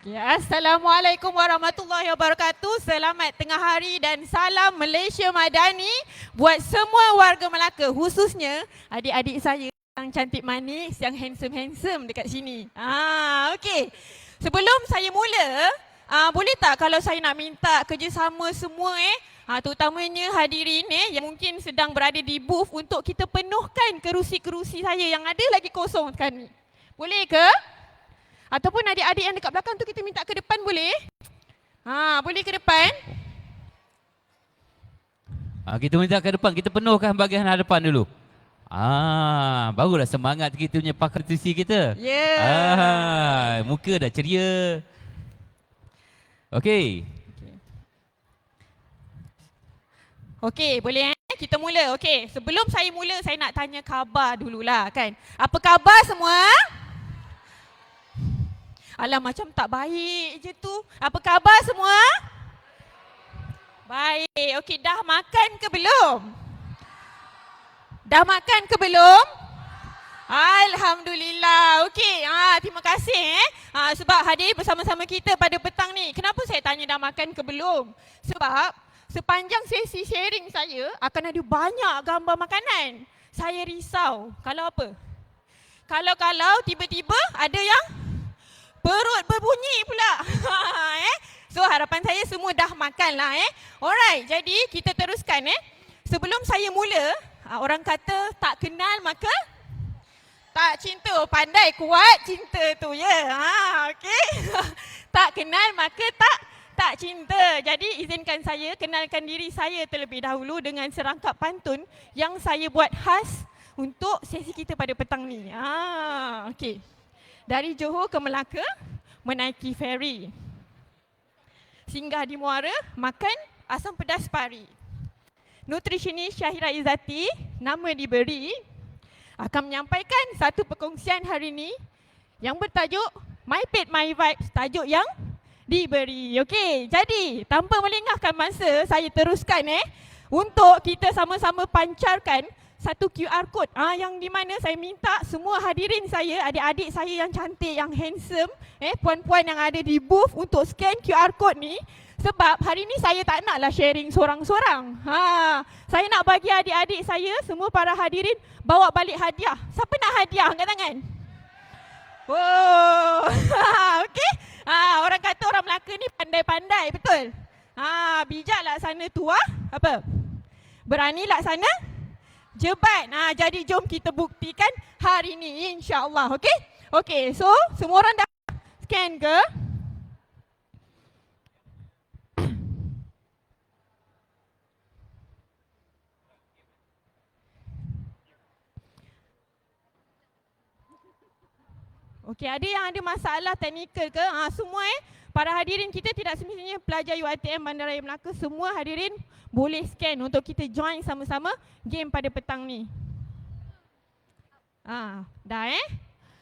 Ya, Assalamualaikum warahmatullahi wabarakatuh. Selamat tengah hari dan salam Malaysia Madani buat semua warga Melaka, khususnya adik-adik saya yang cantik manis, yang handsome-handsome dekat sini. Okey. Sebelum saya mula, boleh tak kalau saya nak minta kerjasama semua terutamanya hadirin yang mungkin sedang berada di booth untuk kita penuhkan kerusi-kerusi saya yang ada lagi kosong sekarang ni. Boleh ke? Ataupun adik-adik yang dekat belakang tu kita minta ke depan boleh? Boleh ke depan? Kita minta ke depan, kita penuhkan bahagian hadapan dulu. Barulah semangat kita punya pakartisi kita. Ya. Muka dah ceria. Okey. Okey, boleh kita mula. Okey, sebelum saya mula saya nak tanya khabar dululah kan. Apa khabar semua? Alah macam tak baik je tu. Apa khabar semua? Baik. Okey, dah makan ke belum? Dah makan ke belum? Alhamdulillah. Okey, terima kasih sebab hadir bersama-sama kita pada petang ni. Kenapa saya tanya dah makan ke belum? Sebab sepanjang sesi sharing saya akan ada banyak gambar makanan. Saya risau. Kalau apa? Kalau tiba-tiba ada yang perut berbunyi pula. So harapan saya semua dah makan lah. Alright, jadi kita teruskan. Sebelum saya mula, orang kata tak kenal maka tak cinta. Pandai kuat cinta tu ya. Okey. Tak kenal maka tak cinta. Jadi izinkan saya kenalkan diri saya terlebih dahulu dengan serangkap pantun yang saya buat khas untuk sesi kita pada petang ni. Okey. Dari Johor ke Melaka, menaiki feri. Singgah di Muara, makan asam pedas pari. Nutrisionis Syahira Izzati, nama diberi, akan menyampaikan satu perkongsian hari ini yang bertajuk My Pet My Vibes, tajuk yang diberi. Okey, jadi tanpa melengahkan masa, saya teruskan untuk kita sama-sama pancarkan satu QR code yang di mana saya minta semua hadirin saya, adik-adik saya yang cantik, yang handsome, puan-puan yang ada di booth untuk scan QR code ni. Sebab hari ni saya tak naklah sharing sorang-sorang. Saya nak bagi adik-adik saya, semua para hadirin bawa balik hadiah. Siapa nak hadiah? Angkat tangan. Oh, okey. Orang kata orang Melaka ni pandai-pandai, betul? Bijak laksana tua, apa? Berani laksana jebat. Jadi jom kita buktikan hari ni insya-Allah. Okey? Okey, so semua orang dah scan ke? Okey, ada yang ada masalah teknikal ke? Semua para hadirin kita tidak semestinya pelajar UiTM Bandaraya Melaka, semua hadirin boleh scan untuk kita join sama-sama game pada petang ni. Dah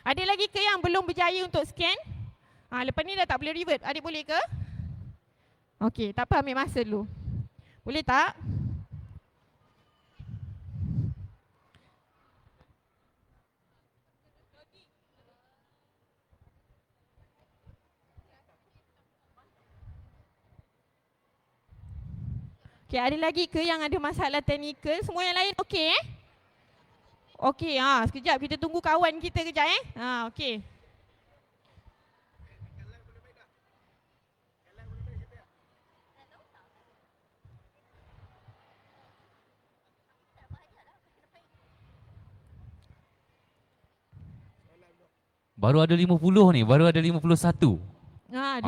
Ada lagi ke yang belum berjaya untuk scan? Lepas ni dah tak boleh revert. Adik boleh ke? Okey, tak apa, ambil masa dulu. Boleh tak? Okey, ada lagi ke yang ada masalah teknikal? Semua yang lain okey Okey, sekejap kita tunggu kawan kita kejap okey. Baru ada 50 ni, baru ada 51. 51.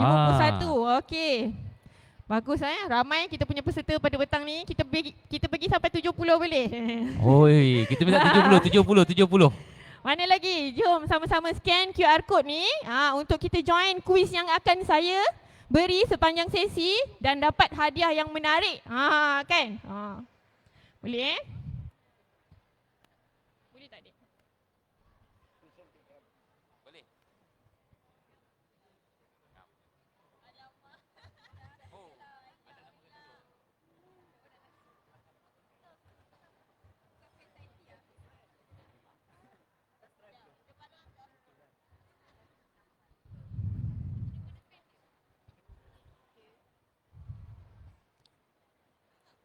Okey. Bagus Ramai kita punya peserta pada petang ni. Kita pergi sampai 70 boleh? Oi, kita minta 70. Mana lagi? Jom sama-sama scan QR code ni untuk kita join kuis yang akan saya beri sepanjang sesi dan dapat hadiah yang menarik. Kan? Boleh Boleh tak Dik? Boleh.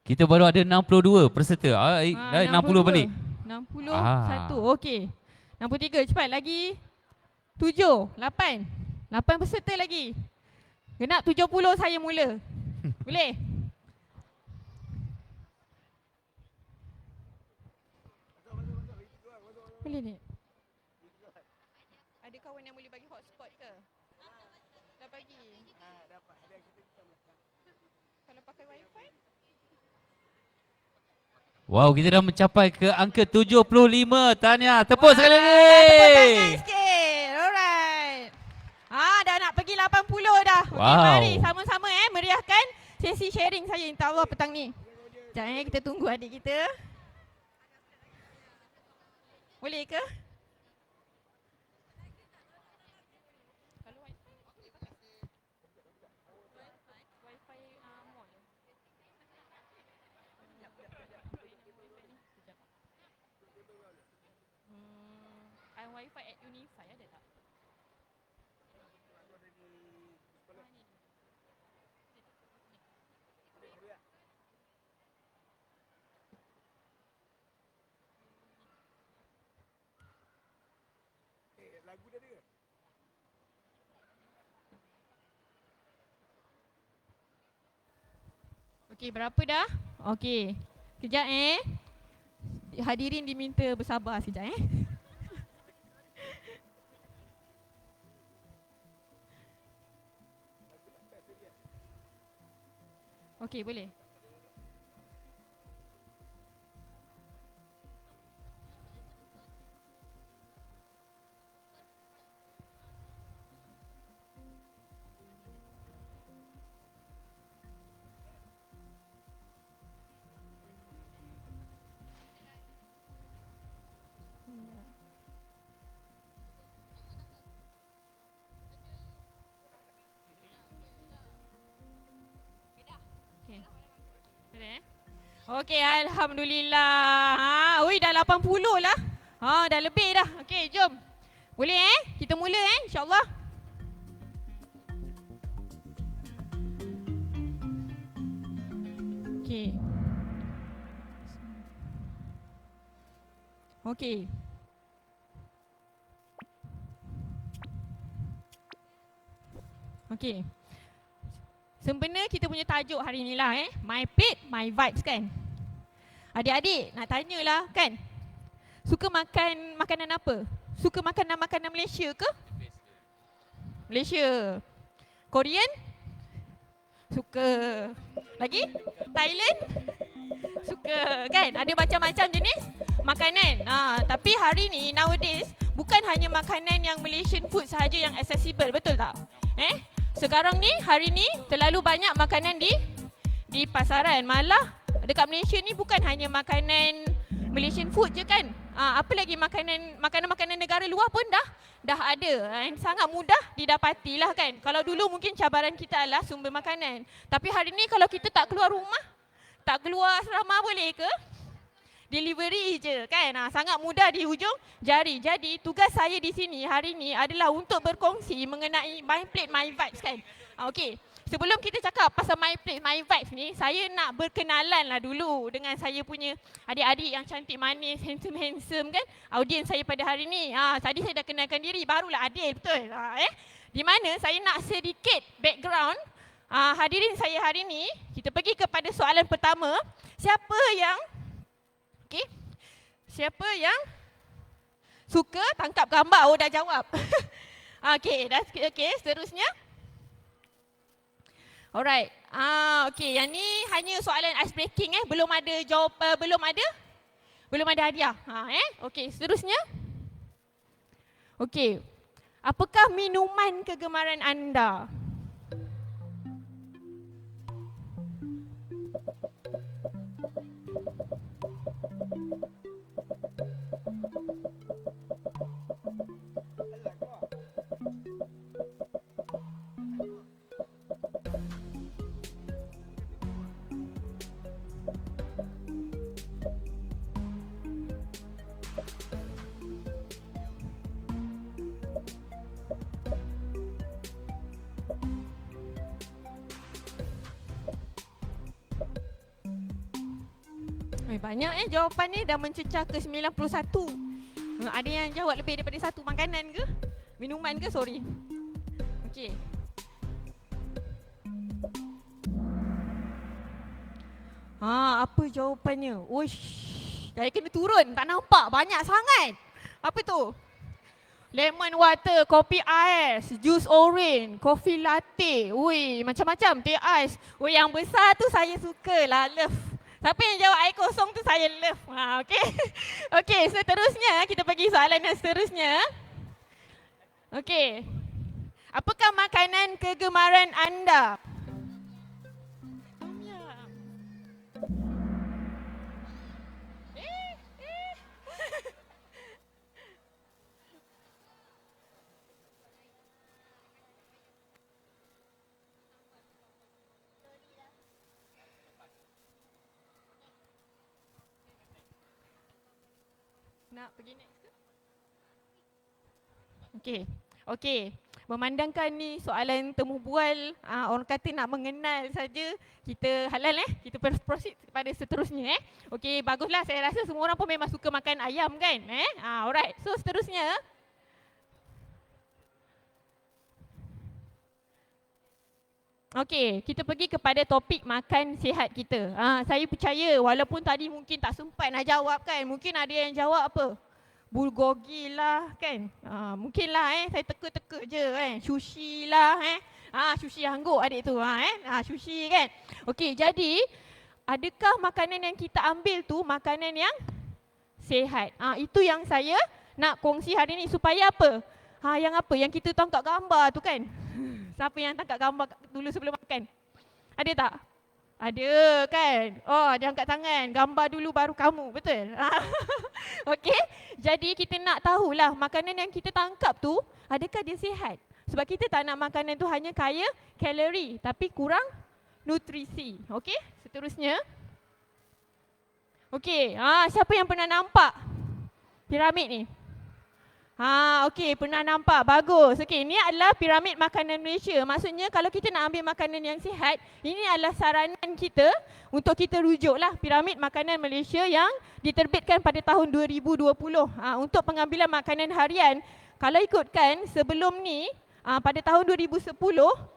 Kita baru ada 62 peserta. 60 balik. 61, okey. 63, cepat lagi. 7, 8. 8 peserta lagi. Genap 70 saya mula. Boleh? Boleh ni? Ada kawan yang boleh bagi hotspot ke? Dah bagi? Dapat. Kalau pakai wifi? Wow, kita dah mencapai ke angka 75. Tahniah. Tepuk sekali lagi. Tepuk tangan sikit. Alright. Dah nak pergi 80 dah. Okey, Wow. mari sama-sama meriahkan sesi sharing saya insya-Allah petang ni. Sekejap kita tunggu adik kita. Boleh ke? Wifi at Unify ada tak? Lagu dia ada. Okey, berapa dah? Okey. Kejap Hadirin diminta bersabar sekejap Okey, boleh. Okey. Boleh Okey, alhamdulillah. Oi, dah 80 lah. Dah lebih dah. Okey, jom. Boleh Kita mula insya-Allah. Okey. Okey. Okey. Sebenarnya kita punya tajuk hari ni lah My Plate, My Vibes kan. Adik-adik nak tanyalah kan. Suka makan makanan apa? Suka makanan-makanan Malaysia ke? Malaysia. Korean? Suka. Lagi? Thailand? Suka kan? Ada macam-macam jenis makanan. Tapi hari ni nowadays bukan hanya makanan yang Malaysian food sahaja yang accessible, betul tak? Sekarang ni, hari ni terlalu banyak makanan di pasaran. Malah dekat Malaysia ni bukan hanya makanan Malaysian food je kan. Apa lagi makanan-makanan negara luar pun dah ada. Sangat mudah didapati lah kan. Kalau dulu mungkin cabaran kita adalah sumber makanan. Tapi hari ni kalau kita tak keluar rumah, tak keluar asrama boleh ke? Delivery je kan. Sangat mudah di hujung jari. Jadi tugas saya di sini hari ni adalah untuk berkongsi mengenai My Plate, My Vibes kan. Okey. Sebelum kita cakap pasal My Plate, My Vibes ni, saya nak berkenalan lah dulu dengan saya punya adik-adik yang cantik manis, handsome kan. Audiens saya pada hari ni. Tadi saya dah kenalkan diri, barulah Adil, betul. Di mana saya nak sedikit background hadirin saya hari ni. Kita pergi kepada soalan pertama. Siapa yang suka tangkap gambar? Oh, dah jawab. Okey, seterusnya. Alright. Okey, yang ni hanya soalan ice breaking belum ada belum ada hadiah. Okey, seterusnya. Okey. Apakah minuman kegemaran anda? Banyak jawapan ni dah mencecah ke 91. Ada yang jawab lebih daripada satu makanan ke? Minuman ke? Sorry. Okey. Apa jawapannya? Uish, saya kena turun, tak nampak, banyak sangat. Apa tu? Lemon water, kopi ais, jus orange, kopi latte. Ui, macam-macam, teh ais. Ui, yang besar tu saya suka lah, love. Siapa yang jawab air kosong tu saya love. Okey. Okey, seterusnya kita pergi soalan yang seterusnya. Okey. Apakah makanan kegemaran anda? Nak pergi next ke? Okey. Okey. Memandangkan ni soalan temu bual, orang kata nak mengenal saja, kita halal kita proceed kepada seterusnya Okey, baguslah, saya rasa semua orang pun memang suka makan ayam kan alright. So seterusnya okey, kita pergi kepada topik makan sihat kita. Saya percaya walaupun tadi mungkin tak sempat nak jawab kan. Mungkin ada yang jawab apa? Bulgogi lah kan. Mungkinlah saya teka-teka je kan. Sushi lah sushi hangguk adik tu sushi kan. Okey, jadi adakah makanan yang kita ambil tu makanan yang sihat? Itu yang saya nak kongsi hari ni supaya apa? Yang apa? Yang kita tangkap gambar tu kan. Siapa yang tangkap gambar dulu sebelum makan? Ada tak? Ada kan? Oh, dia angkat tangan. Gambar dulu baru kamu, betul? Okey, jadi kita nak tahulah makanan yang kita tangkap tu adakah dia sihat? Sebab kita tak nak makanan tu hanya kaya kalori tapi kurang nutrisi. Okey, seterusnya. Okey, siapa yang pernah nampak piramid ni? Okey, pernah nampak. Bagus. Okey, ini adalah piramid makanan Malaysia. Maksudnya kalau kita nak ambil makanan yang sihat, ini adalah saranan kita untuk kita rujuklah piramid makanan Malaysia yang diterbitkan pada tahun 2020. Untuk pengambilan makanan harian, kalau ikutkan sebelum ni, pada tahun 2010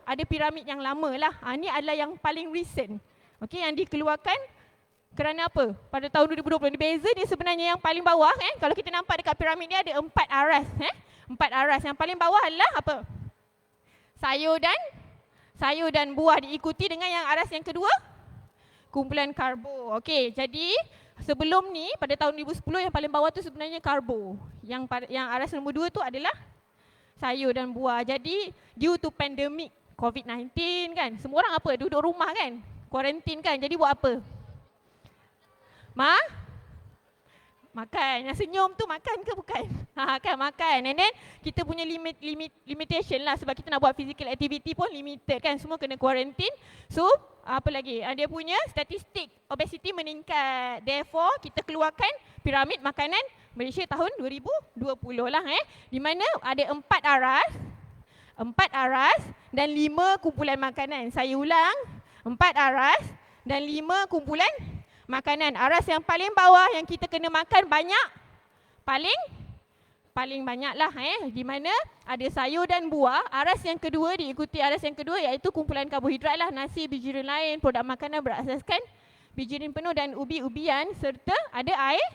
ada piramid yang lama lah. Ini adalah yang paling recent. Okey, yang dikeluarkan kerana apa? Pada tahun 2020 ni beza dia sebenarnya yang paling bawah kalau kita nampak dekat piramid dia ada 4 aras 4 aras. Yang paling bawah adalah apa? Sayur dan buah, diikuti dengan yang aras yang kedua kumpulan karbo. Okey, jadi sebelum ni pada tahun 2010 yang paling bawah tu sebenarnya karbo. Yang aras nombor 2 tu adalah sayur dan buah. Jadi due to pandemic COVID-19 kan, semua orang apa? Duduk rumah kan? Kuarantin kan? Jadi buat apa? Makan. Yang senyum tu makan ke bukan? Kan makan. And then kita punya limitation lah sebab kita nak buat physical activity pun limited kan. Semua kena quarantine. So apa lagi? Dia punya statistik obesity meningkat. Therefore kita keluarkan piramid makanan Malaysia tahun 2020 lah di mana ada 4 aras dan 5 kumpulan makanan. Saya ulang, 4 aras dan 5 kumpulan makanan. Aras yang paling bawah yang kita kena makan banyak, paling banyak lah di mana ada sayur dan buah. Aras yang kedua diikuti aras yang kedua iaitu kumpulan karbohidrat lah, nasi, bijiran lain, produk makanan berasaskan bijiran penuh dan ubi-ubian serta ada air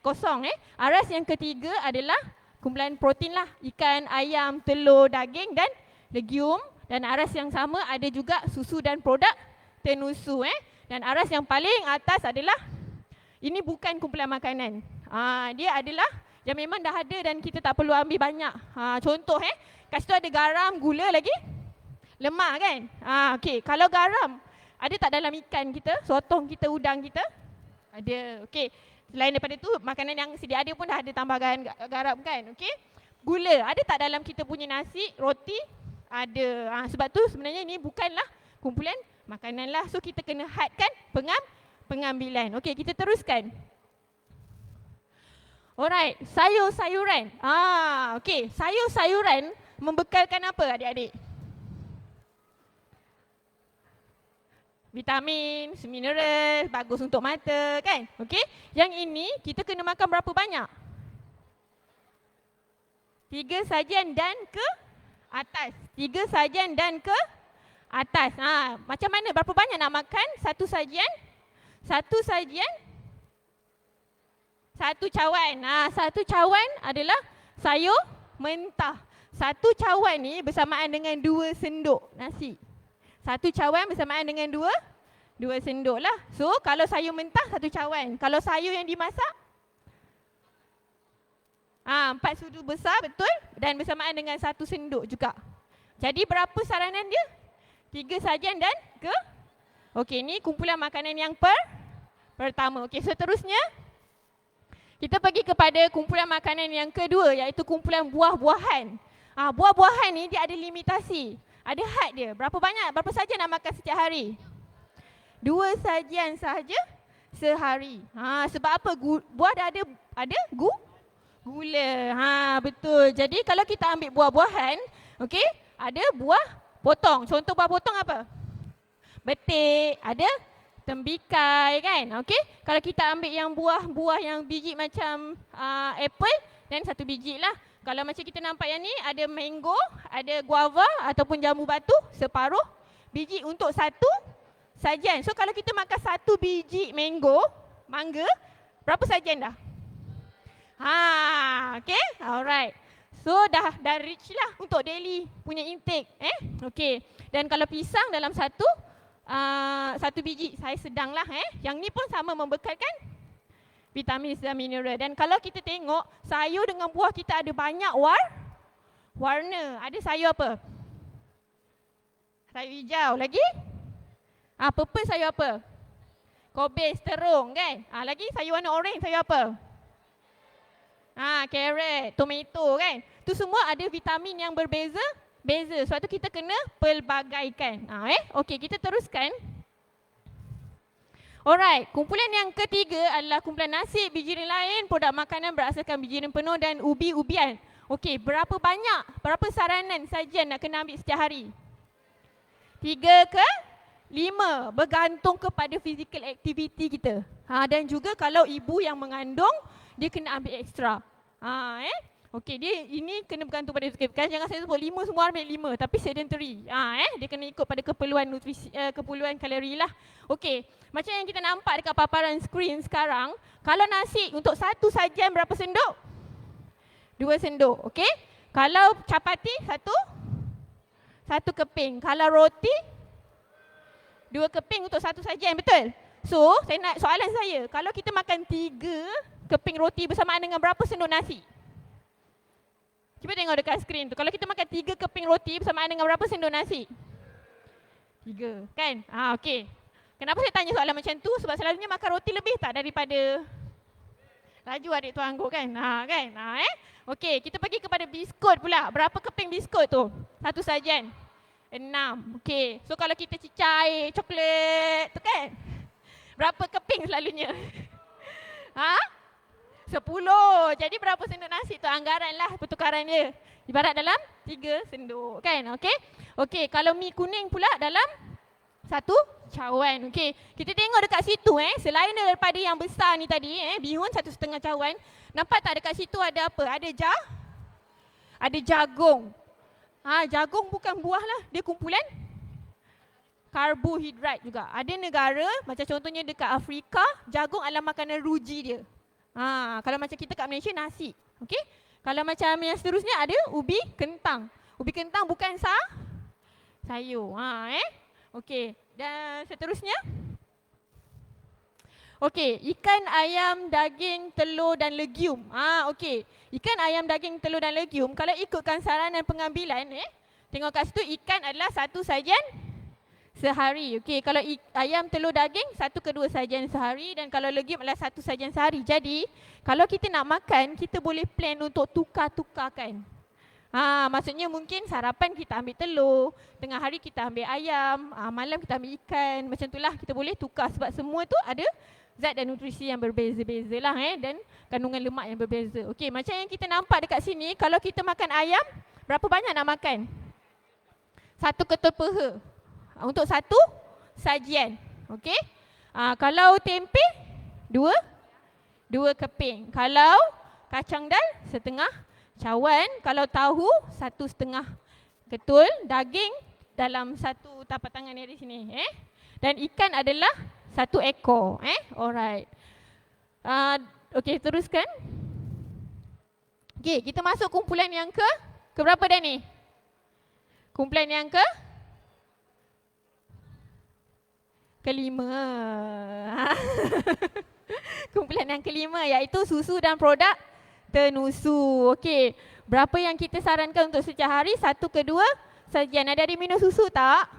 kosong Aras yang ketiga adalah kumpulan protein lah, ikan, ayam, telur, daging dan legium. Dan aras yang sama ada juga susu dan produk tenusu Dan aras yang paling atas adalah, ini bukan kumpulan makanan. Dia adalah yang memang dah ada dan kita tak perlu ambil banyak. Contoh kat situ ada garam, gula lagi, lemak kan. Okey, kalau garam, ada tak dalam ikan kita, sotong kita, udang kita? Ada. Okey, selain daripada tu, makanan yang sedia ada pun dah ada tambahan garam kan. Okey, gula, ada tak dalam kita punya nasi, roti? Ada. Sebab tu sebenarnya ini bukanlah kumpulan makanan lah. So kita kena hadkan pengambilan. Okey, kita teruskan. Alright, sayur-sayuran. Okey, sayur-sayuran membekalkan apa adik-adik? Vitamin, mineral, bagus untuk mata kan. Okey. Yang ini kita kena makan berapa banyak? 3 sajian dan ke atas. 3 sajian dan ke atas. Macam mana? Berapa banyak nak makan satu sajian? Satu sajian, satu cawan. Satu cawan adalah sayur mentah. Satu cawan ni bersamaan dengan 2 sendok nasi. Satu cawan bersamaan dengan 2 sendok lah. So kalau sayur mentah satu cawan. Kalau sayur yang dimasak 4 sudu besar, betul, dan bersamaan dengan 1 sendok juga. Jadi berapa saranan dia? 3 sajian dan ke? Okey, ni kumpulan makanan yang pertama. Okey, seterusnya kita pergi kepada kumpulan makanan yang kedua, iaitu kumpulan buah-buahan. Buah-buahan ni dia ada limitasi. Ada had dia. Berapa saja nak makan setiap hari? 2 sajian sahaja sehari. Sebab apa? Buah dah ada gula. Betul. Jadi kalau kita ambil buah-buahan, okey, ada buah potong. Contoh buah potong apa? Betik, ada tembikai kan. Okey. Kalau kita ambil yang buah-buah yang biji macam apple, dan 1 biji lah. Kalau macam kita nampak yang ni, ada mango, ada guava ataupun jambu batu, separuh biji untuk 1 sajian. So kalau kita makan 1 biji mangga, berapa sajian dah? Okay, alright. So dah rich lah untuk daily punya intake. Okay. Dan kalau pisang dalam satu biji, saya sedang lah. Yang ni pun sama membekalkan vitamin dan mineral. Dan kalau kita tengok, sayur dengan buah kita ada banyak warna. Ada sayur apa? Sayur hijau. Lagi? Purple sayur apa? Kobis, terung kan? Lagi sayur warna orange sayur apa? Carrot, tomato kan? Tu semua ada vitamin yang berbeza. Sebab tu kita kena pelbagaikan. Okey, kita teruskan. Alright, kumpulan yang ketiga adalah kumpulan nasi, bijiran lain, produk makanan berasaskan bijiran penuh dan ubi-ubian. Okey, berapa saranan sajian nak kena ambil setiap hari? 3 ke 5, bergantung kepada physical activity kita. Dan juga kalau ibu yang mengandung, dia kena ambil ekstra. Okey, ini kena bergantung pada kan, jangan saya sebut 5 semua ambil 5, tapi sedentary. Dia kena ikut pada keperluan nutrisi, keperluan kalori lah. Okey, macam yang kita nampak dekat paparan skrin sekarang, kalau nasi untuk 1 sajian berapa sendok? 2 sendok, okey. Kalau capati 1 keping. Kalau roti 2 keping untuk 1 sajian, betul? So, soalan saya, kalau kita makan 3 keping roti bersamaan dengan berapa sendok nasi? Cuba tengok dekat skrin tu. Kalau kita makan 3 keping roti bersamaan dengan berapa sendok nasi? 3, kan? Okey. Kenapa saya tanya soalan macam tu? Sebab selalunya makan roti lebih tak daripada laju adik tuan anggur kan? Kan? Okey, kita pergi kepada biskut pula. Berapa keping biskut tu? 1 sajian. 6. Okey. So kalau kita cicah air coklat tu kan? Berapa keping selalunya? 10. Jadi berapa sendok nasi tu? Anggaran lah pertukaran dia. Ibarat dalam 3 sendok kan? Okey. Okey, kalau mi kuning pula dalam 1 cawan. Okey. Kita tengok dekat situ selain daripada yang besar ni tadi bihun 1,5 cawan, nampak tak dekat situ ada apa? Ada jagung. Jagung bukan buah lah, dia kumpulan karbohidrat juga. Ada negara macam contohnya dekat Afrika, jagung adalah makanan ruji dia. Kalau macam kita kat Malaysia, nasi. Okey. Kalau macam yang seterusnya ada ubi kentang. Ubi kentang bukan sayur. Okey. Dan seterusnya. Okey, ikan, ayam, daging, telur dan legium. Okey. Ikan, ayam, daging, telur dan legium, kalau ikutkan saranan pengambilan, tengok kat situ, ikan adalah 1 sajian sehari. Okey, kalau ayam, telur, daging 1 ke 2 sajian sehari, dan kalau legium adalah 1 sajian sehari. Jadi, kalau kita nak makan, kita boleh plan untuk tukar-tukarkan. Maksudnya mungkin sarapan kita ambil telur, tengah hari kita ambil ayam, malam kita ambil ikan. Macam itulah kita boleh tukar sebab semua tu ada zat dan nutrisi yang berbeza-beza lah dan kandungan lemak yang berbeza. Okey, macam yang kita nampak dekat sini, kalau kita makan ayam, berapa banyak nak makan? 1 ketul peha. Untuk 1 sajian. Okey? Kalau tempe, 2 keping. Kalau kacang dal, setengah cawan. Kalau tahu, 1,5 ketul. Daging dalam 1 tapak tangan dari sini. Dan ikan adalah 1 ekor. Alright. Okey, teruskan. Okey, kita masuk kumpulan yang ke berapa dah ni? Kumpulan yang kelima. Kumpulan yang kelima iaitu susu dan produk tenusu. Okey, berapa yang kita sarankan untuk setiap hari? 1 ke 2 sajian. Ada minum susu tak?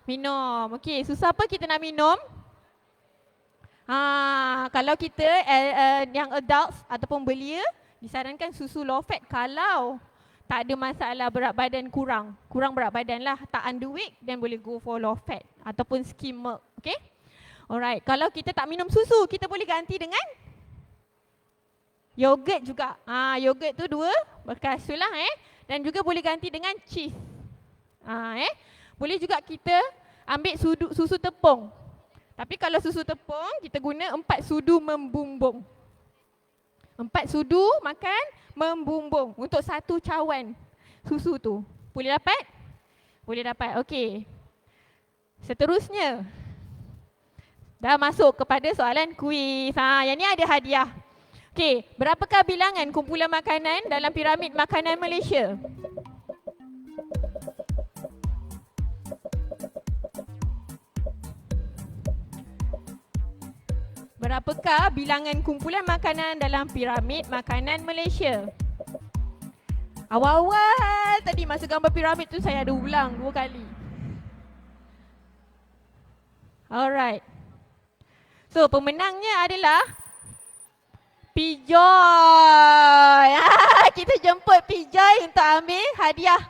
Minum. Okey, susu apa kita nak minum? Kalau kita yang adults ataupun belia, disarankan susu low fat kalau tak ada masalah berat badan kurang berat badan lah, tak underweight, then boleh go for low fat ataupun skim milk. Okay? Alright, kalau kita tak minum susu, kita boleh ganti dengan yogurt juga. Yogurt tu 2 berkas tu lah. Dan juga boleh ganti dengan cheese. Boleh juga kita ambil susu tepung. Tapi kalau susu tepung, kita guna 4 sudu membumbung. 4 sudu makan membumbung untuk 1 cawan susu tu. Boleh dapat? Boleh dapat. Okey. Seterusnya, dah masuk kepada soalan kuis. Yang ni ada hadiah. Okey, berapakah bilangan kumpulan makanan dalam piramid makanan Malaysia? Berapakah bilangan kumpulan makanan dalam piramid makanan Malaysia? Awal-awal tadi masa gambar piramid tu saya ada ulang 2 kali. Alright. So pemenangnya adalah Pijoy. Kita jemput Pijoy untuk ambil hadiah.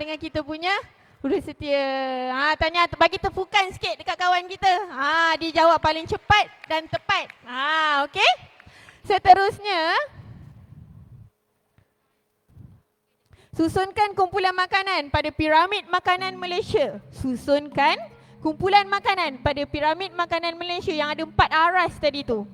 Dengan kita punya Guru setia. Tanya, bagi tepukan sikit dekat kawan kita. Dia jawab paling cepat dan tepat. Okey. Seterusnya, susunkan kumpulan makanan pada piramid makanan Malaysia. Susunkan kumpulan makanan pada piramid makanan Malaysia yang ada 4 aras tadi tu.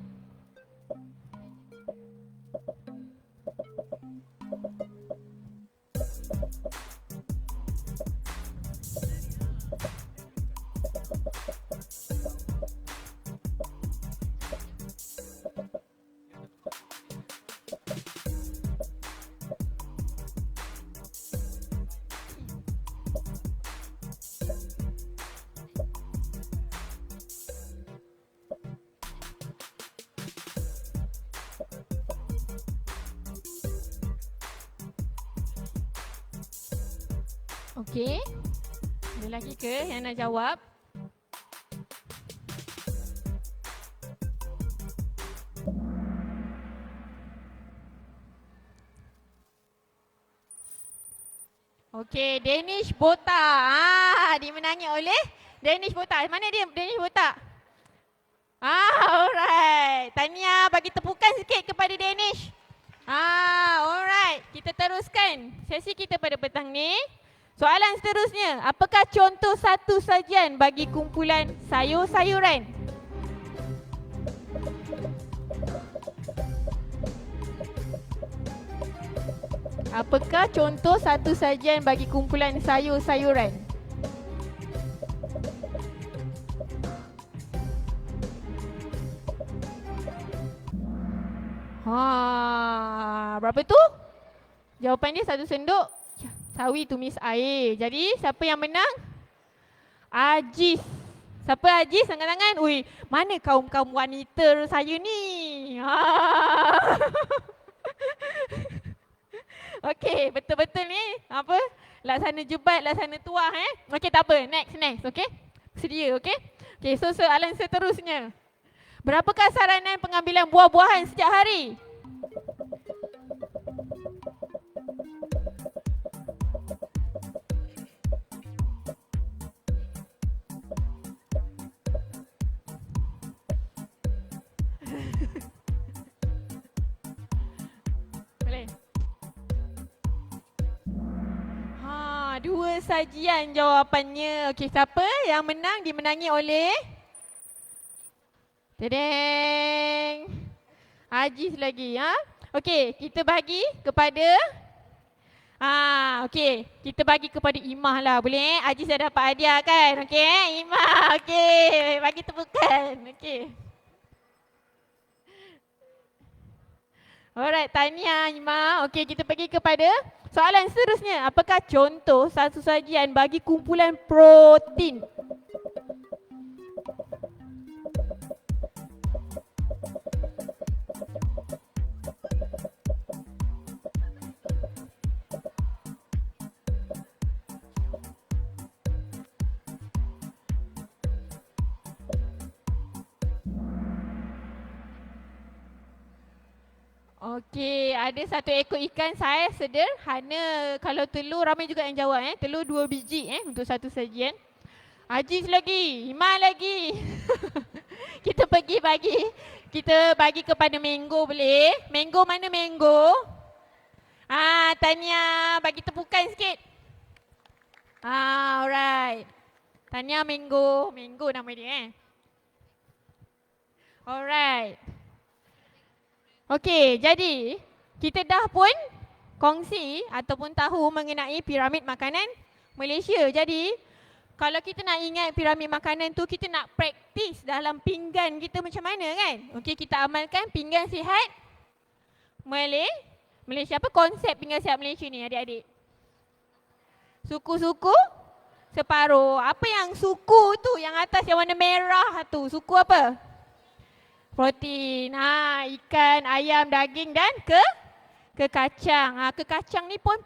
Okey. Ada lagi ke yang nak jawab? Okey, Danish Botak. Dimenangi oleh Danish Botak. Mana dia Danish Botak? Alright. Tahniah, bagi tepukan sikit kepada Danish. Alright. Kita teruskan sesi kita pada petang ni. Soalan seterusnya, apakah contoh satu sajian bagi kumpulan sayur-sayuran? Apakah contoh satu sajian bagi kumpulan sayur-sayuran? Berapa tu? Jawapan dia 1 sendok sawi tumis air. Jadi siapa yang menang? Aziz. Siapa Aziz? Angkat tangan. Ui, mana kaum-kaum wanita saya ni? Okey, betul-betul ni apa? Laksana jebat, laksana tuah Okey, tak apa. Next. Okey? Sedia, okey? Okey, so soalan seterusnya. Berapakah saranan pengambilan buah-buahan setiap hari? Boleh? 2 sajian jawapannya. Okey, siapa yang menang dimenangi oleh? Tadang. Aziz lagi, ha? Okey, kita bagi kepada okey. Kita bagi kepada Imah lah. Boleh? Aziz dah dapat hadiah kan? Okey, Imah. Okey, bagi tepukan. Okey. Alright, tahniah Imah. Okey, kita pergi kepada soalan seterusnya. Apakah contoh satu sajian bagi kumpulan protein? Okey, ada satu ekor ikan saiz sederhana. Kalau telur ramai juga yang jawab Telur 2 biji untuk satu sajian. Aziz lagi, Iman lagi. Kita bagi kepada mango boleh? Mango mana mango? Tahniah, bagi tepukan sikit. Alright. Tahniah mango. Mango nama dia Alright. Okey, jadi kita dah pun kongsi ataupun tahu mengenai piramid makanan Malaysia. Jadi kalau kita nak ingat piramid makanan tu, kita nak praktis dalam pinggan kita macam mana kan? Okey, kita amalkan pinggan sihat Malaysia. Apa konsep pinggan sihat Malaysia ni adik-adik? Suku-suku separuh. Apa yang suku tu yang atas yang warna merah tu? Suku apa? Protein. Ikan, ayam, daging dan ke kacang. Ke kacang ni pun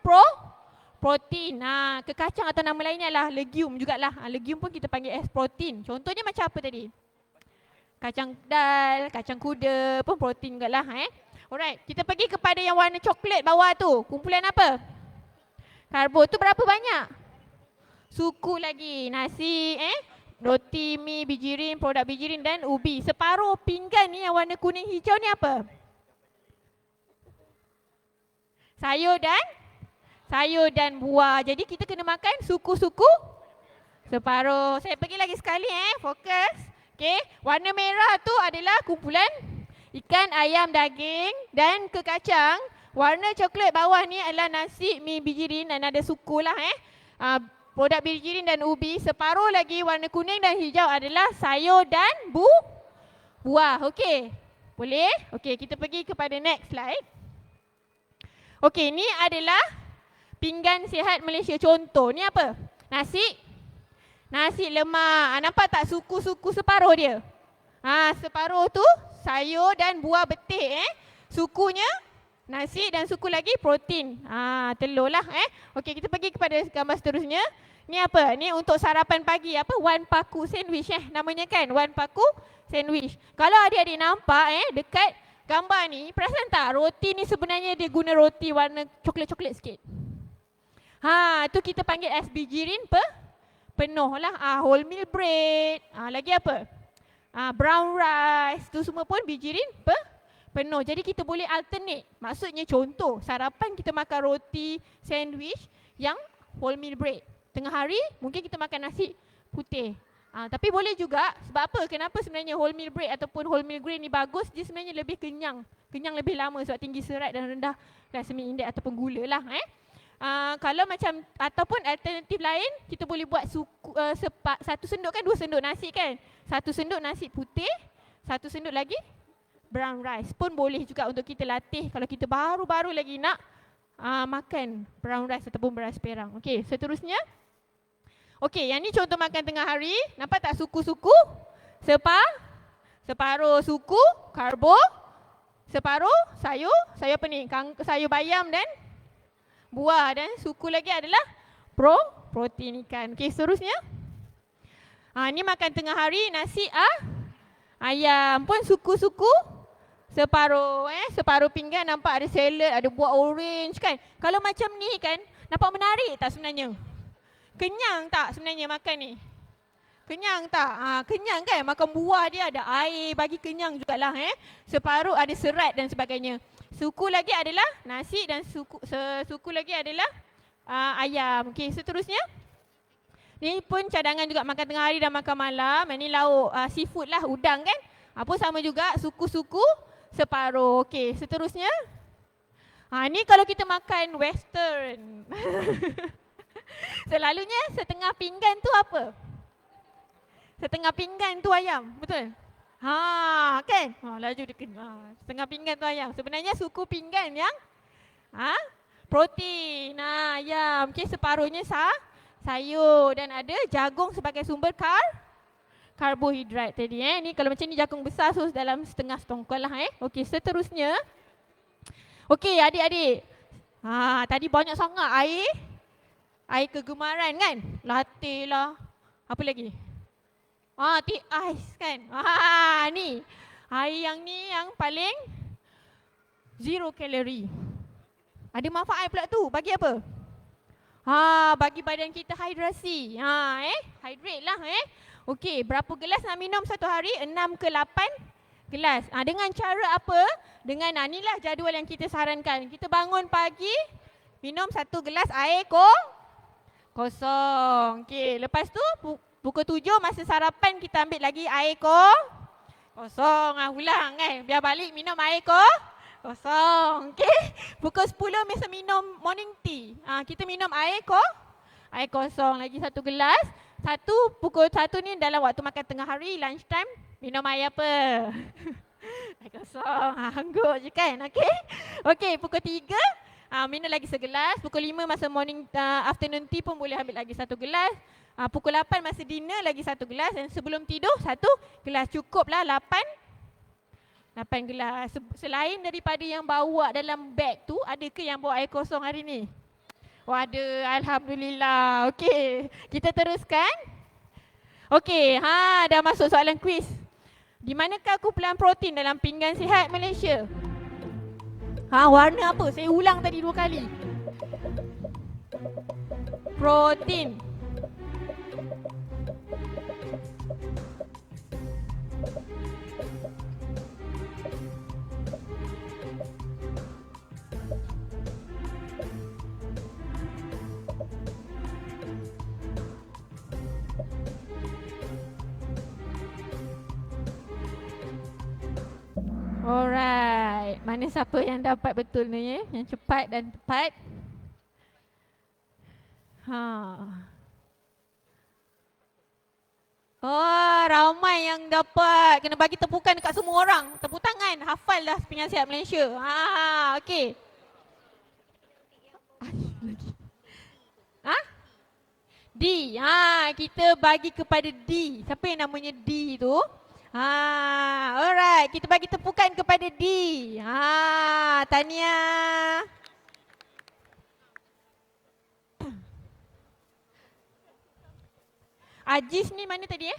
protein. Ke kacang atau nama lainnya adalah legium jugalah. Legium pun kita panggil as protein. Contohnya macam apa tadi? Kacang dal, kacang kuda pun protein jugalah. Alright, kita pergi kepada yang warna coklat bawah tu. Kumpulan apa? Karbo tu berapa banyak? Suku lagi. Nasi, roti, mi, bijirin, produk bijirin dan ubi. Separuh pinggan ni yang warna kuning hijau ni apa? Sayur dan buah. Jadi kita kena makan suku-suku separuh. Saya pergi lagi sekali fokus. Okey, warna merah tu adalah kumpulan ikan, ayam, daging dan ke kacang. Warna coklat bawah ni adalah nasi, mi, bijirin dan ada suku lah produk bijirin dan ubi. Separuh lagi warna kuning dan hijau adalah sayur dan buah. Okey. Boleh? Okey, kita pergi kepada next slide. Okey, ni adalah pinggan sihat Malaysia. Contoh ni apa? Nasi lemak. Nampak tak suku-suku separuh dia? Separuh tu sayur dan buah betik Sukunya nasi dan suku lagi protein. Telur lah Okey, kita pergi kepada gambar seterusnya. Ni apa? Ni untuk sarapan pagi. Apa? Wan paku sandwich namanya kan? Wan paku sandwich. Kalau adik-adik nampak dekat gambar ni, perasan tak roti ni sebenarnya dia guna roti warna coklat-coklat sikit. Tu kita panggil as bijirin penuh lah. Wholemeal bread. Lagi apa? Brown rice. Tu semua pun bijirin penuh. Jadi kita boleh alternate. Maksudnya contoh, sarapan kita makan roti sandwich yang wholemeal bread. Tengah hari mungkin kita makan nasi putih. Tapi boleh juga. Sebab apa? Kenapa sebenarnya wholemeal bread ataupun wholemeal grain ni bagus? Dia sebenarnya lebih kenyang. Kenyang lebih lama sebab tinggi serat dan rendah glycemic index ataupun gula lah. Kalau macam ataupun alternatif lain, kita boleh buat satu senduk kan, 2 senduk nasi kan. 1 senduk nasi putih, 1 senduk lagi brown rice pun boleh juga untuk kita latih kalau kita baru-baru lagi nak makan brown rice ataupun beras perang. Okey, seterusnya. Okey, yang ni contoh makan tengah hari. Nampak tak suku-suku? Separuh suku karbo, separuh sayur apa ni? Sayur bayam dan buah, dan suku lagi adalah protein ikan. Okey, seterusnya. Ni makan tengah hari, nasi ayam pun suku-suku separuh pinggan. Nampak ada salad, ada buah orange kan. Kalau macam ni kan, nampak menarik tak sebenarnya? Kenyang tak sebenarnya makan ni? Kenyang tak? Kenyang kan, makan buah dia ada air, bagi kenyang jugalah Separuh ada serat dan sebagainya. Suku lagi adalah nasi dan suku lagi adalah ayam. Okey, seterusnya. Ni pun cadangan juga makan tengah hari dan makan malam. Ini lauk seafood lah, udang kan. Pun sama juga, suku-suku separuh. Okey, seterusnya. Ni kalau kita makan western. Selalunya setengah pinggan tu apa? Setengah pinggan tu ayam, betul? Kan? Laju dia kena. Setengah pinggan tu ayam. Sebenarnya suku pinggan yang protein. Ayam. Okey, separuhnya sayur dan ada jagung sebagai sumber karbohidrat tadi. Ni kalau macam ni jagung besar, so dalam setengah setongkol lah. Okey, seterusnya. Okey, adik-adik. Tadi banyak sangat air. Air kegemaran kan? Latte lah. Apa lagi? Tea ice kan? Ni. Air yang ni yang paling zero kalori. Ada manfaat pula tu. Bagi apa? Bagi badan kita hidrasi. Hydrate lah. Okey, berapa gelas nak minum satu hari? 6 ke 8 gelas. Dengan cara apa? Dengan inilah jadual yang kita sarankan. Kita bangun pagi, minum 1 gelas air kosong. Okey, lepas tu pukul 7 masa sarapan kita ambil lagi air kosong. Ulang biar balik minum air kosong. Okey. Pukul 10 masa minum morning tea. Kita minum air kosong lagi 1 gelas. Pukul 1 ni dalam waktu makan tengah hari, lunch time, minum air apa? Air kosong. Anggur je kan. Okey. Okey, pukul 3 minum lagi segelas. Pukul 5 masa morning afternoon tea pun boleh ambil lagi 1 gelas. Pukul 8 masa dinner lagi 1 gelas dan sebelum tidur 1 gelas. Cukuplah 8 gelas. Selain daripada yang bawa dalam beg tu, ada ke yang bawa air kosong hari ni? Ada, alhamdulillah. Okey, kita teruskan. Okey, dah masuk soalan kuis. Di manakah kumpulan protein dalam pinggan sihat Malaysia? Warna apa? Saya ulang tadi 2 kali. Protein. Alright, mana siapa yang dapat betul ni yang cepat dan tepat? Ramai yang dapat. Kena bagi tepukan dekat semua orang. Tepuk tangan, hafal dah pinggan sihat Malaysia. Okey. D. Kita bagi kepada D. Siapa yang namanya D tu? Alright, kita bagi tepukan kepada D. Tahniah. Aziz ni mana tadi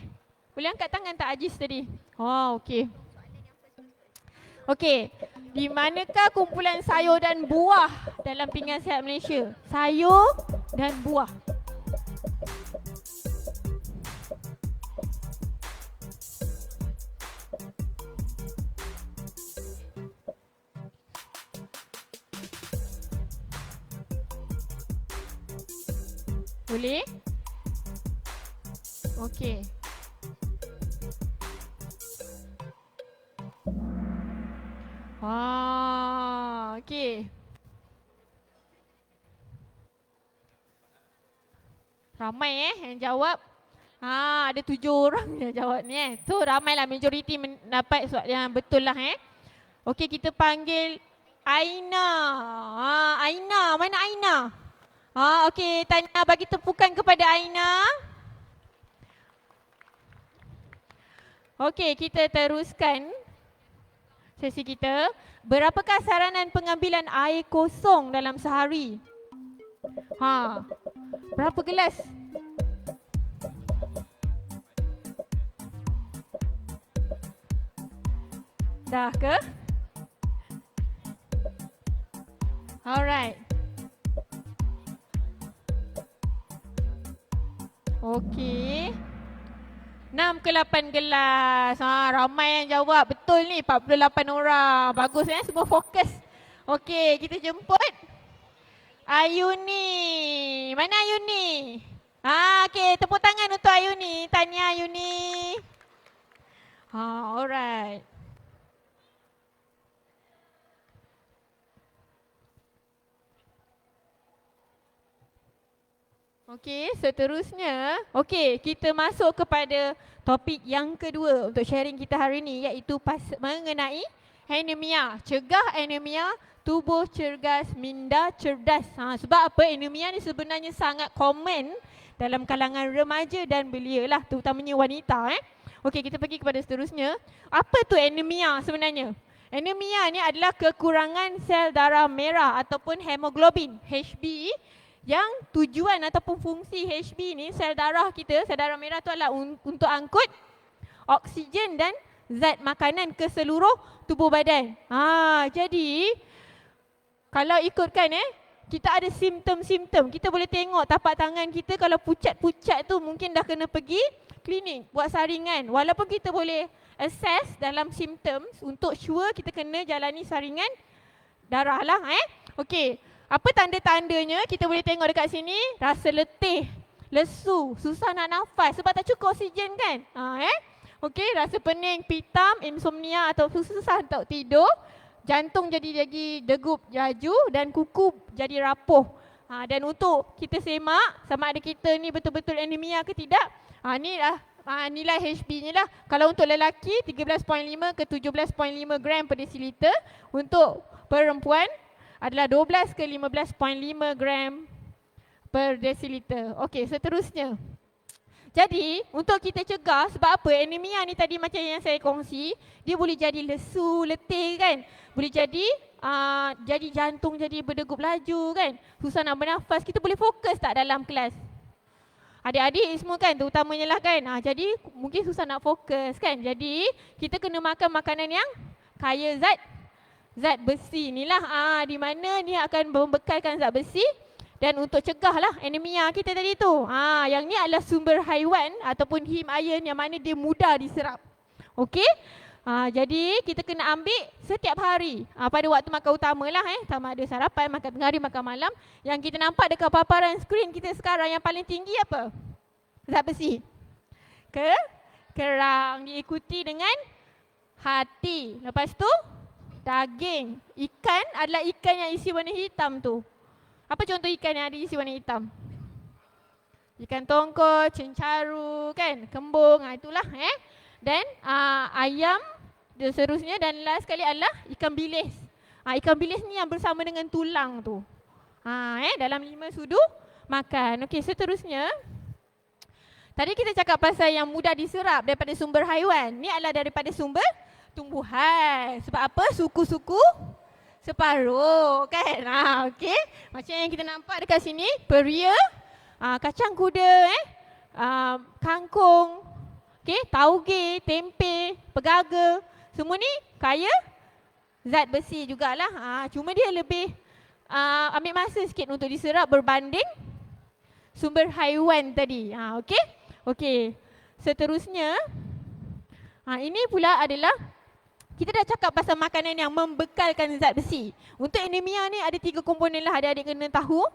Boleh angkat tangan tak Aziz tadi? Okey. Okey, di manakah kumpulan sayur dan buah dalam pinggan sihat Malaysia? Sayur dan buah. Boleh? Okey. Okey. Ramai yang jawab. Ada 7 orang yang jawab ni So ramailah, majoriti dapat soalan yang betul lah Okey, kita panggil Aina. Aina, mana Aina? Okey, tanya bagi tepukan kepada Aina. Okey, kita teruskan sesi kita. Berapakah saranan pengambilan air kosong dalam sehari? Berapa gelas? Dah ke? Alright. Okey. 6 ke 8 gelas. Ramai yang jawab. Betul ni, 48 orang. Bagus semua fokus. Okey, kita jemput Ayuni. Mana Ayuni? Okey, tepuk tangan untuk Ayuni. Tahniah Ayuni. Alright. Okey, seterusnya, kita masuk kepada topik yang kedua untuk sharing kita hari ini, iaitu mengenai anemia. Cegah anemia, tubuh cergas, minda cerdas. Sebab apa? Anemia ni sebenarnya sangat common dalam kalangan remaja dan belia lah, terutamanya wanita. Okey, kita pergi kepada seterusnya. Apa tu anemia sebenarnya? Anemia ni adalah kekurangan sel darah merah ataupun hemoglobin, HB, yang tujuan ataupun fungsi HB ni, sel darah kita, sel darah merah tu adalah untuk angkut oksigen dan zat makanan ke seluruh tubuh badan. Jadi kalau ikutkan kita ada simptom-simptom. Kita boleh tengok tapak tangan kita kalau pucat-pucat tu mungkin dah kena pergi klinik buat saringan. Walaupun kita boleh assess dalam simptom, untuk sure kita kena jalani saringan darah lah. Okey. Apa tanda-tandanya? Kita boleh tengok dekat sini, rasa letih, lesu, susah nak nafas sebab tak cukup oksigen kan? Okey, rasa pening, pitam, insomnia atau susah untuk tidur, jantung jadi degup laju dan kuku jadi rapuh. Dan untuk kita semak sama ada kita ni betul-betul anemia ke tidak, nilai HB ni lah. Kalau untuk lelaki 13.5 ke 17.5 gram per desiliter, untuk perempuan adalah 12 ke 15.5 gram per desiliter. Okey, seterusnya. Jadi, untuk kita cegah, sebab apa? Anemia ni tadi macam yang saya kongsi, dia boleh jadi lesu, letih kan? Boleh jadi jantung jadi berdegup laju kan? Susah nak bernafas. Kita boleh fokus tak dalam kelas? Adik-adik semua kan, terutamanya lah kan? Jadi, mungkin susah nak fokus kan? Jadi, kita kena makan makanan yang kaya zat besi ni lah, di mana ni akan membekalkan zat besi dan untuk cegahlah anemia kita tadi tu. Yang ni adalah sumber haiwan ataupun heme iron yang mana dia mudah diserap. Okey? Jadi kita kena ambil setiap hari pada waktu makan utama lah, sama ada sarapan, makan tengah hari, makan malam. Yang kita nampak dekat paparan skrin kita sekarang yang paling tinggi apa? Zat besi. Kerang, diikuti dengan hati. Lepas tu daging. Ikan adalah ikan yang isi warna hitam tu. Apa contoh ikan yang ada isi warna hitam? Ikan tongkol, cencaru kan, kembung, itulah. Dan ayam, dan seterusnya, dan last sekali adalah ikan bilis. Ikan bilis ni yang bersama dengan tulang tu. Dalam 5 sudu makan. Okey, seterusnya. Tadi kita cakap pasal yang mudah diserap daripada sumber haiwan. Ni adalah daripada sumber tumbuhan. Sebab apa? Suku-suku separuh kan? Okey. Macam yang kita nampak dekat sini, peria, kacang kuda, kangkung, tauge, tempe, pegaga. Semua ni kaya zat besi jugalah. Cuma dia lebih ambil masa sikit untuk diserap berbanding sumber haiwan tadi. Okey? Okey. Seterusnya, ini pula adalah kita dah cakap pasal makanan yang membekalkan zat besi. Untuk anemia ni ada 3 komponen lah, adik-adik kena tahu.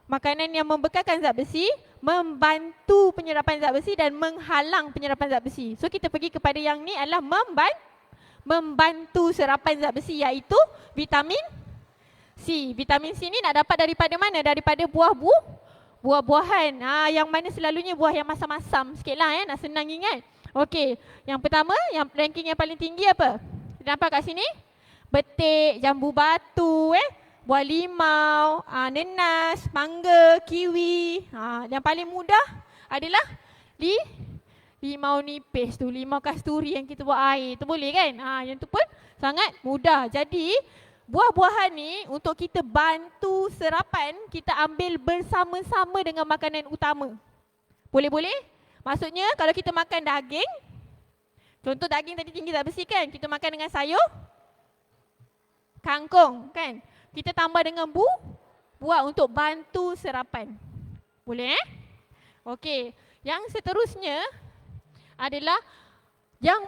Makanan yang membekalkan zat besi, membantu penyerapan zat besi dan menghalang penyerapan zat besi. So kita pergi kepada yang ni adalah membantu serapan zat besi, iaitu vitamin C. Vitamin C ni nak dapat daripada mana? Daripada buah-buahan. Yang mana selalunya buah yang masam-masam sikit lah, nak senang ingat. Okey, yang pertama, yang ranking yang paling tinggi apa? Nampak kat sini? Betik, jambu batu, buah limau, nenas, mangga, kiwi. Yang paling mudah adalah limau nipis tu, limau kasturi yang kita buat air tu, boleh kan? Yang tu pun sangat mudah. Jadi buah-buahan ni untuk kita bantu serapan, kita ambil bersama-sama dengan makanan utama. Boleh-boleh? Maksudnya kalau kita makan daging, contoh daging tadi tinggi zat besi kan, kita makan dengan sayur kangkung kan, kita tambah dengan buah untuk bantu serapan. Boleh Okey, yang seterusnya adalah yang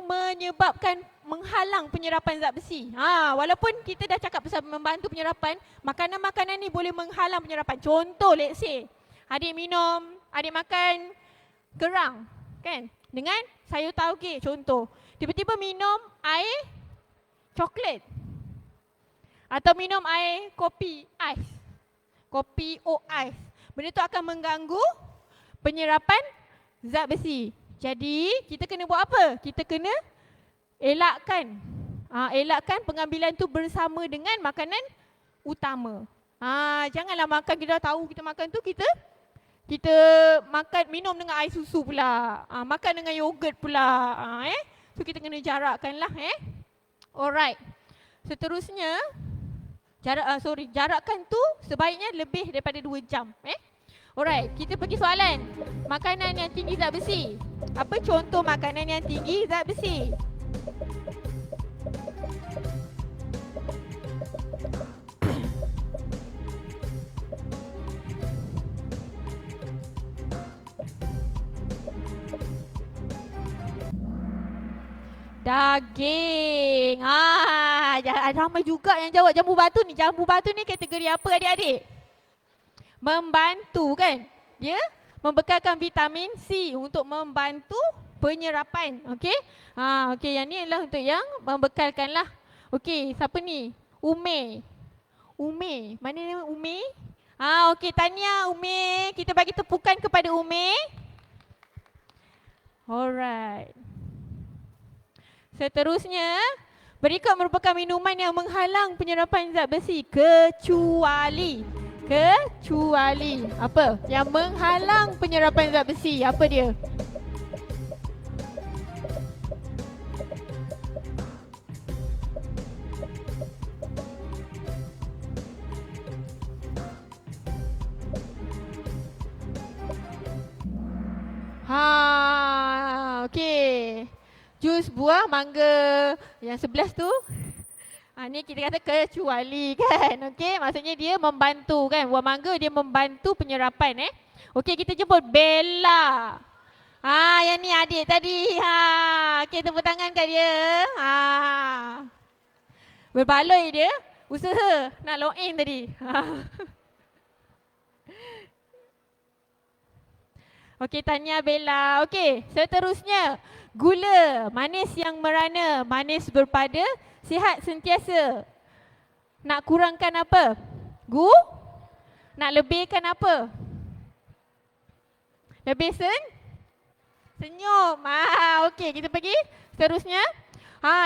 menyebabkan menghalang penyerapan zat besi. Walaupun kita dah cakap pasal membantu penyerapan, makanan-makanan ni boleh menghalang penyerapan. Contoh let's say, adik minum adik makan kerang kan dengan sayur tauge contoh. Tiba-tiba minum air coklat atau minum air kopi ais. Kopi oat ais. Benda tu akan mengganggu penyerapan zat besi. Jadi kita kena buat apa? Kita kena elakkan. Elakkan pengambilan tu bersama dengan makanan utama. Janganlah makan, kita dah tahu kita makan tu kita makan minum dengan air susu pula. Makan dengan yogurt pula. So kita kena jarakkan lah. Alright. Seterusnya jarakkan tu sebaiknya lebih daripada 2 jam. Alright, kita pergi soalan. Makanan yang tinggi zat besi. Apa contoh makanan yang tinggi zat besi? Daging. Ramai juga yang jawab jambu batu ni. Jambu batu ni kategori apa adik-adik? Membantu kan? Dia membekalkan vitamin C untuk membantu penyerapan. Okey? Okey, yang ni adalah untuk yang membekalkan lah. Okey, siapa ni? Ume. Mana ni Ume? Okey, Tania, Ume. Kita bagi tepukan kepada Ume. Alright. Seterusnya, berikut merupakan minuman yang menghalang penyerapan zat besi kecuali apa? Yang menghalang penyerapan zat besi, apa dia? Okey. Jus buah mangga yang 11 tu. Ni kita kata kecuali kan. Okey, maksudnya dia membantu kan. Buah mangga dia membantu penyerapan Okey, kita jemput Bella. Yang ni adik tadi. Okey, tepuk tangan kat dia. Berbaloi dia. Usaha nak login tadi. Okey, tanya Bella. Okey, seterusnya. Gula, manis yang merana, manis berpada, sihat sentiasa. Nak kurangkan apa? Nak lebihkan apa? Lebih senyum. Okey, kita pergi seterusnya.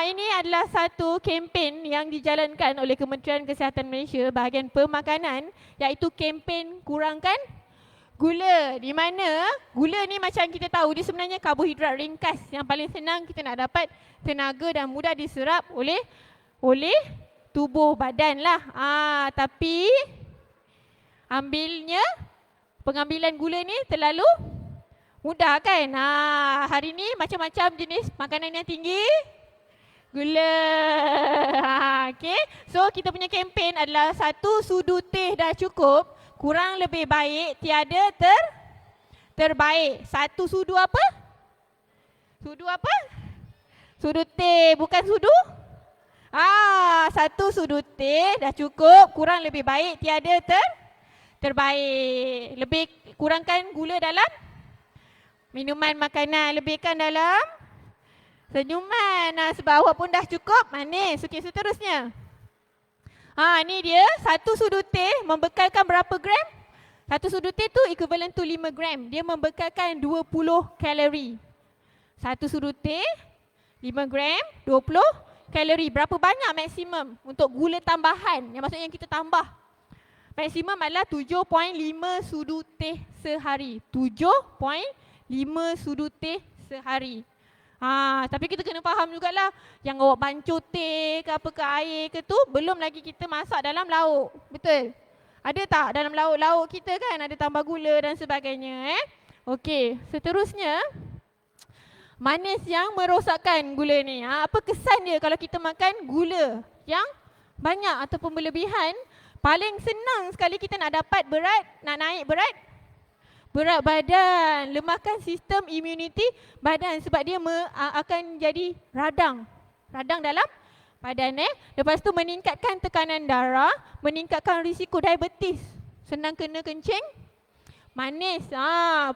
Ini adalah satu kempen yang dijalankan oleh Kementerian Kesihatan Malaysia bahagian pemakanan, iaitu kempen kurangkan gula. Di mana gula ni macam kita tahu dia sebenarnya karbohidrat ringkas yang paling senang kita nak dapat tenaga dan mudah diserap oleh tubuh badan lah. Tapi pengambilan gula ni terlalu mudah kan. Hari ni macam-macam jenis makanan yang tinggi gula. Okay. So kita punya kempen adalah 1 sudu teh dah cukup. Kurang lebih baik, tiada terbaik. 1 sudu apa? Sudu apa? Sudu teh, bukan sudu? 1 sudu teh dah cukup. Kurang lebih baik, tiada terbaik. Lebih kurangkan gula dalam minuman makanan. Lebihkan dalam senyuman. Sebab awak pun dah cukup manis. Okey, seterusnya. Ni dia 1 sudu teh membekalkan berapa gram? 1 sudu teh tu equivalent to 5 gram. Dia membekalkan 20 kalori. 1 sudu teh 5 gram 20 kalori. Berapa banyak maksimum untuk gula tambahan? Yang maksudnya yang kita tambah. Maksimum adalah 7.5 sudu teh sehari. 7.5 sudu teh sehari. Tapi kita kena faham jugalah yang awak bancuh teh ke apa ke air ke tu belum lagi kita masak dalam lauk. Betul? Ada tak dalam lauk-lauk kita kan ada tambah gula dan sebagainya Okey, seterusnya manis yang merosakkan gula ni. Apa kesan dia kalau kita makan gula yang banyak ataupun berlebihan? Paling senang sekali kita nak dapat nak naik berat badan, lemahkan sistem imuniti badan sebab dia akan jadi radang dalam badan Lepas tu meningkatkan tekanan darah, meningkatkan risiko diabetes, senang kena kencing Manis.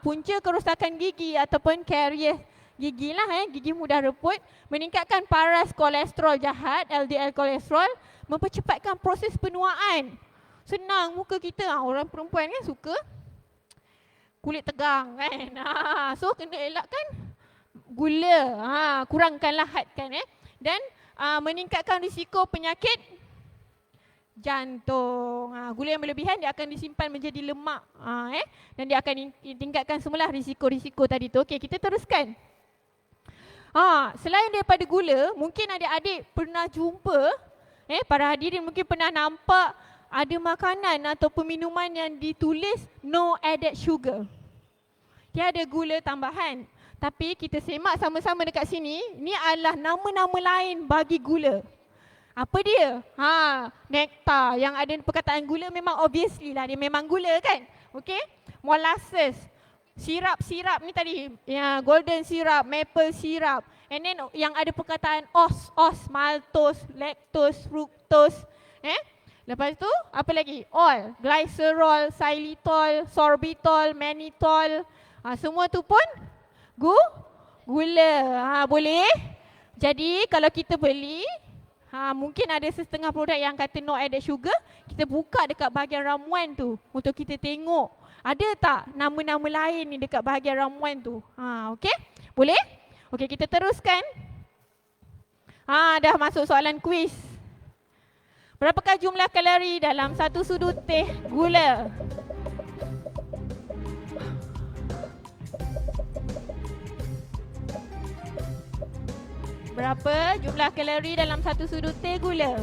Punca kerosakan gigi ataupun karies gigi lah, gigi mudah reput, meningkatkan paras kolesterol jahat, LDL kolesterol, mempercepatkan proses penuaan. Senang muka kita, orang perempuan kan suka kulit tegang kan. So kena elakkan gula, kurangkanlah hadkan dan meningkatkan risiko penyakit jantung. Gula yang berlebihan dia akan disimpan menjadi lemak dan dia akan tingkatkan semula risiko-risiko tadi tu. Okey, kita teruskan. Selain daripada gula, mungkin adik-adik pernah jumpa, para hadirin mungkin pernah nampak ada makanan atau minuman yang ditulis no added sugar. Tiada gula tambahan. Tapi kita semak sama-sama dekat sini, ni adalah nama-nama lain bagi gula. Apa dia? Nektar yang ada perkataan gula memang obviously lah dia memang gula kan? Okey? Molasses. Sirap-sirap ni tadi, golden syrup, maple syrup. And then yang ada perkataan os, maltose, lactose, fructose. Lepas tu apa lagi? All, glycerol, xylitol, sorbitol, mannitol. Semua tu pun gula. Boleh? Jadi kalau kita beli, mungkin ada setengah produk yang kata no added sugar, kita buka dekat bahagian ramuan tu untuk kita tengok ada tak nama-nama lain ni dekat bahagian ramuan tu. Okey? Boleh? Okey, kita teruskan. Dah masuk soalan kuis. Berapakah jumlah kalori dalam satu sudu teh gula? Berapa jumlah kalori dalam satu sudu teh gula?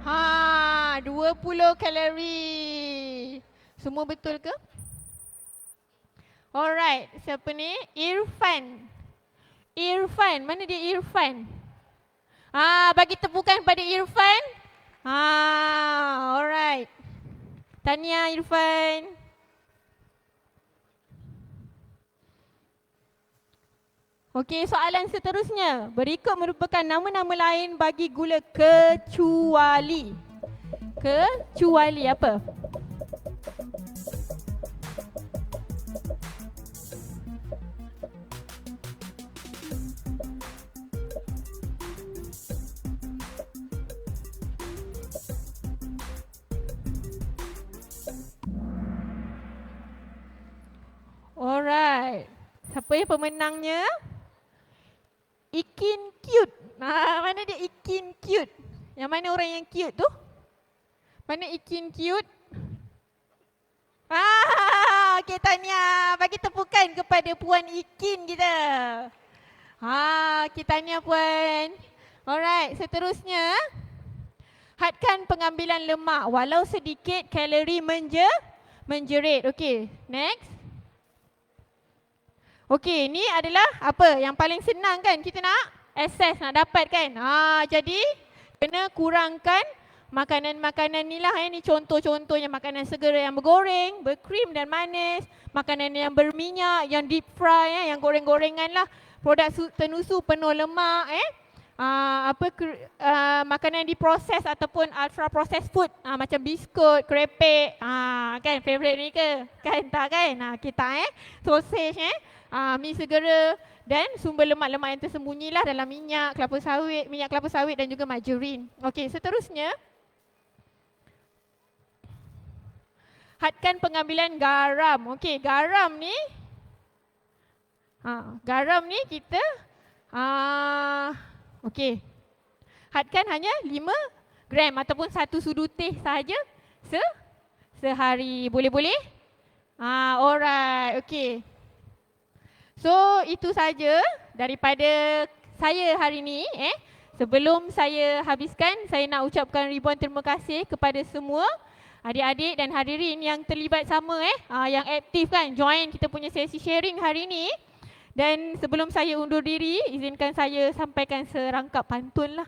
Ha, 20 kalori. Semua betul ke? Alright, siapa ni? Irfan. Irfan, mana dia Irfan? Bagi tepukan pada Irfan. Alright. Tahniah Irfan. Okey, soalan seterusnya. Berikut merupakan nama-nama lain bagi gula kecuali. Kecuali apa? Alright. Siapa yang pemenangnya? Ikin cute. Mana dia Ikin cute? Yang mana orang yang cute tu? Mana Ikin cute? Okey, tahniah. Bagi tepukan kepada Puan Ikin kita. Okey, tahniah Puan. Alright, seterusnya. Hadkan pengambilan lemak walau sedikit kalori menjerit. Okey, next. Okey, ni adalah apa? Yang paling senang kan kita nak access, nak dapat kan? Jadi kena kurangkan makanan-makanan ni lah. Ni contoh-contohnya makanan segera yang bergoreng, berkrim dan manis. Makanan yang berminyak, yang deep fry, yang goreng-gorengan lah. Produk tenusu penuh lemak. Makanan diproses ataupun ultra processed food. Macam biskut, kerepek. Kan favourite ni ke? Kan tak kan? Kita sausage mi segera dan sumber lemak-lemak yang tersembunyi lah dalam minyak kelapa sawit dan juga margarin. Okey, seterusnya. Hadkan pengambilan garam. Okey, garam ni kita okey. Hadkan hanya 5 gram ataupun 1 sudu teh sahaja sehari. Boleh-boleh? Alright, okey. So, itu saja daripada saya hari ini. Sebelum saya habiskan, saya nak ucapkan ribuan terima kasih kepada semua adik-adik dan hadirin yang terlibat sama, yang aktif kan, join kita punya sesi sharing hari ini. Dan sebelum saya undur diri, izinkan saya sampaikan serangkap pantun lah.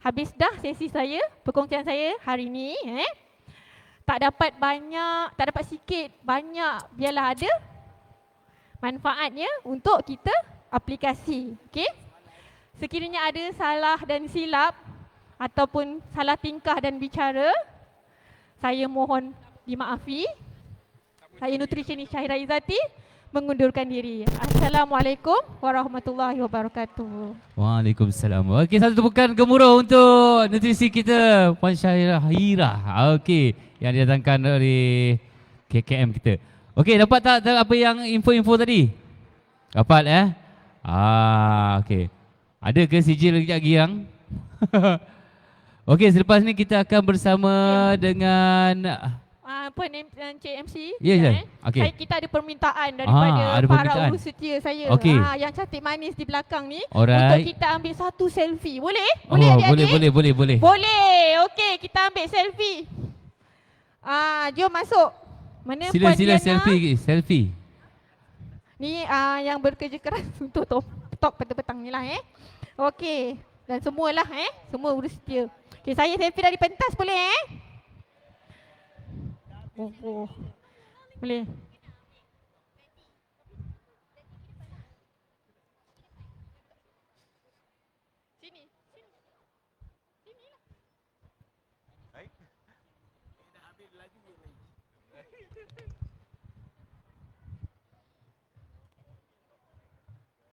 Habis dah sesi saya, perkongsian saya hari ini. Tak dapat banyak, tak dapat sikit, banyak, biarlah ada manfaatnya untuk kita aplikasi. Okey? Sekiranya ada salah dan silap ataupun salah tingkah dan bicara, saya mohon dimaafi. Saya nutritionist Syahira Izzati mengundurkan diri. Assalamualaikum warahmatullahi wabarakatuh. Waalaikumsalam. Okey, satu tepukan gemuruh untuk nutrisi kita, Puan Syahira. Okey, yang didatangkan oleh KKM kita. Okey, dapat tak apa yang info-info tadi? Dapat okey. Ada ke sijil lagi yang? Okey, selepas ni kita akan bersama dengan Puan Encik MC, Ya. Okey. kita ada permintaan daripada ada para permintaan. urus setia saya. Okey. Yang cantik manis di belakang ni, Alright. untuk kita ambil satu selfie. Boleh? Boleh adik-adik? Boleh. Boleh. Okey, kita ambil selfie. Jom masuk. Mana Sila Puan Diana? selfie. Ni yang bekerja keras untuk talk petang-petang ni lah Okey. Dan semualah semua urus setia. Okey, saya selfie dari pentas boleh Oh. Boleh. Sini. Sinilah.